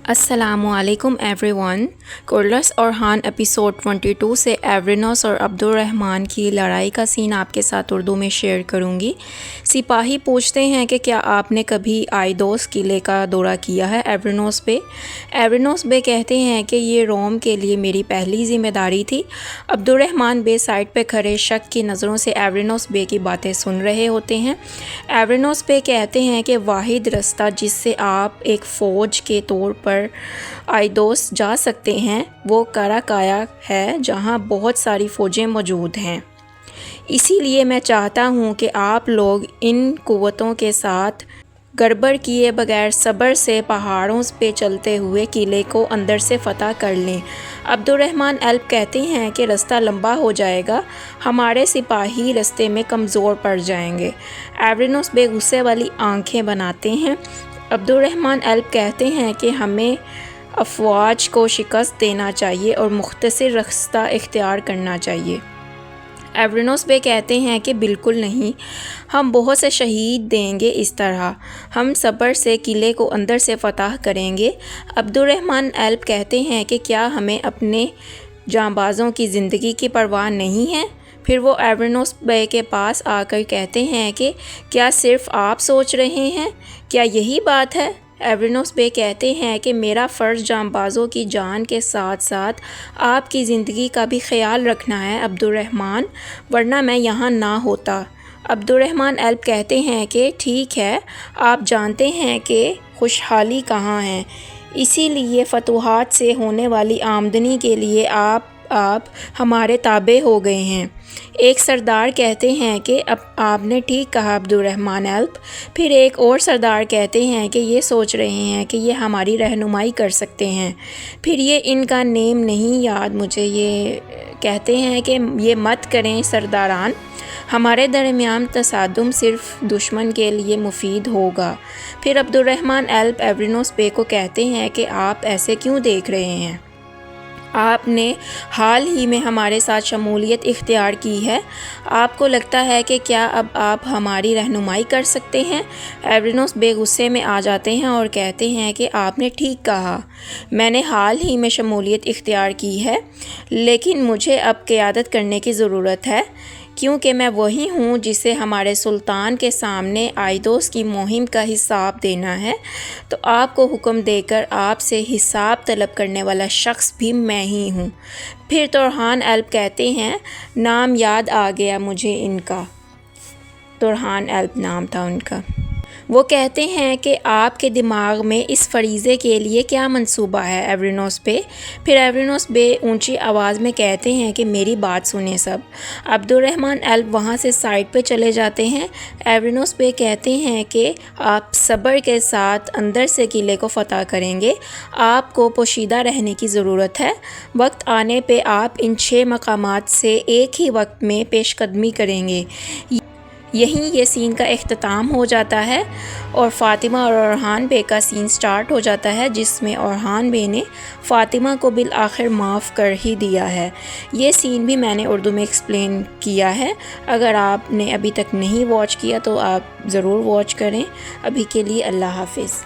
السلام علیکم every one. کورلس اورحان episode 22 سے ایورینوس اور عبد الرحمن کی لڑائی کا سین آپ کے ساتھ اردو میں شیئر کروں گی۔ سپاہی پوچھتے ہیں کہ کیا آپ نے کبھی آئیدوس قلعے کا دورہ کیا ہے ایورینوس بے؟ ایورینوس بے کہتے ہیں کہ یہ روم کے لیے میری پہلی ذمہ داری تھی۔ عبد الرحمن بے سائڈ پہ کھڑے شک کی نظروں سے ایورینوس بے کی باتیں سن رہے ہوتے ہیں۔ ایورینوس بے کہتے ہیں کہ واحد رستہ جس سے آپ ایک فوج کے طور پر آئیدوس جا سکتے ہیں وہ کاراکایا ہے، جہاں بہت ساری فوجیں موجود ہیں۔ اسی لیے میں چاہتا ہوں کہ آپ لوگ ان قوتوں کے ساتھ گڑبڑ کیے بغیر صبر سے پہاڑوں پہ چلتے ہوئے قلعے کو اندر سے فتح کر لیں۔ عبد الرحمن الپ کہتے ہیں کہ رستہ لمبا ہو جائے گا، ہمارے سپاہی رستے میں کمزور پڑ جائیں گے۔ ایورینوس بے غصے والی آنکھیں بناتے ہیں۔ عبد الرحمن الپ کہتے ہیں کہ ہمیں افواج کو شکست دینا چاہیے اور مختصر راستہ اختیار کرنا چاہیے۔ ایورینوس بے کہتے ہیں کہ بالکل نہیں، ہم بہت سے شہید دیں گے، اس طرح ہم صبر سے قلعے کو اندر سے فتح کریں گے۔ عبد الرحمن الپ کہتے ہیں کہ کیا ہمیں اپنے جانبازوں کی زندگی کی پرواہ نہیں ہے؟ پھر وہ ایورینوس بے کے پاس آ کر کہتے ہیں کہ کیا صرف آپ سوچ رہے ہیں؟ کیا یہی بات ہے؟ ایورینوس بے کہتے ہیں کہ میرا فرض جانبازوں کی جان کے ساتھ ساتھ آپ کی زندگی کا بھی خیال رکھنا ہے عبد الرحمن، ورنہ میں یہاں نہ ہوتا۔ عبد الرحمن الپ کہتے ہیں کہ ٹھیک ہے، آپ جانتے ہیں کہ خوشحالی کہاں ہے، اسی لیے فتوحات سے ہونے والی آمدنی کے لیے آپ ہمارے تابع ہو گئے ہیں۔ ایک سردار کہتے ہیں کہ اب آپ نے ٹھیک کہا عبد الرحمن الپ۔ پھر ایک اور سردار کہتے ہیں کہ یہ سوچ رہے ہیں کہ یہ ہماری رہنمائی کر سکتے ہیں۔ پھر یہ ان کا نیم نہیں یاد مجھے، یہ کہتے ہیں کہ یہ مت کریں سرداران، ہمارے درمیان تصادم صرف دشمن کے لیے مفید ہوگا۔ پھر عبد الرحمن الپ ایورینوس بے کو کہتے ہیں کہ آپ ایسے کیوں دیکھ رہے ہیں؟ آپ نے حال ہی میں ہمارے ساتھ شمولیت اختیار کی ہے، آپ کو لگتا ہے کہ کیا اب آپ ہماری رہنمائی کر سکتے ہیں؟ ایورینوس بے غصے میں آ جاتے ہیں اور کہتے ہیں کہ آپ نے ٹھیک کہا، میں نے حال ہی میں شمولیت اختیار کی ہے، لیکن مجھے اب قیادت کرنے کی ضرورت ہے، کیونکہ میں وہی ہوں جسے ہمارے سلطان کے سامنے آئیدوس کی مہم کا حساب دینا ہے، تو آپ کو حکم دے کر آپ سے حساب طلب کرنے والا شخص بھی میں ہی ہوں۔ پھر تورحان الپ کہتے ہیں، نام یاد آ گیا مجھے ان کا، تورحان الپ نام تھا ان کا۔ وہ کہتے ہیں کہ آپ کے دماغ میں اس فریضے کے لیے کیا منصوبہ ہے ایورینوس بے؟ پھر ایورینوس بے اونچی آواز میں کہتے ہیں کہ میری بات سنیں سب۔ عبد الرحمن الپ وہاں سے سائڈ پہ چلے جاتے ہیں۔ ایورینوس بے کہتے ہیں کہ آپ صبر کے ساتھ اندر سے قلعے کو فتح کریں گے، آپ کو پوشیدہ رہنے کی ضرورت ہے، وقت آنے پہ آپ ان 6 مقامات سے ایک ہی وقت میں پیش قدمی کریں گے۔ یہیں یہ سین کا اختتام ہو جاتا ہے اور فاطمہ اور اورحان بے کا سین سٹارٹ ہو جاتا ہے، جس میں اورحان بے نے فاطمہ کو بالآخر معاف کر ہی دیا ہے۔ یہ سین بھی میں نے اردو میں ایکسپلین کیا ہے، اگر آپ نے ابھی تک نہیں واچ کیا تو آپ ضرور واچ کریں۔ ابھی کے لیے اللہ حافظ۔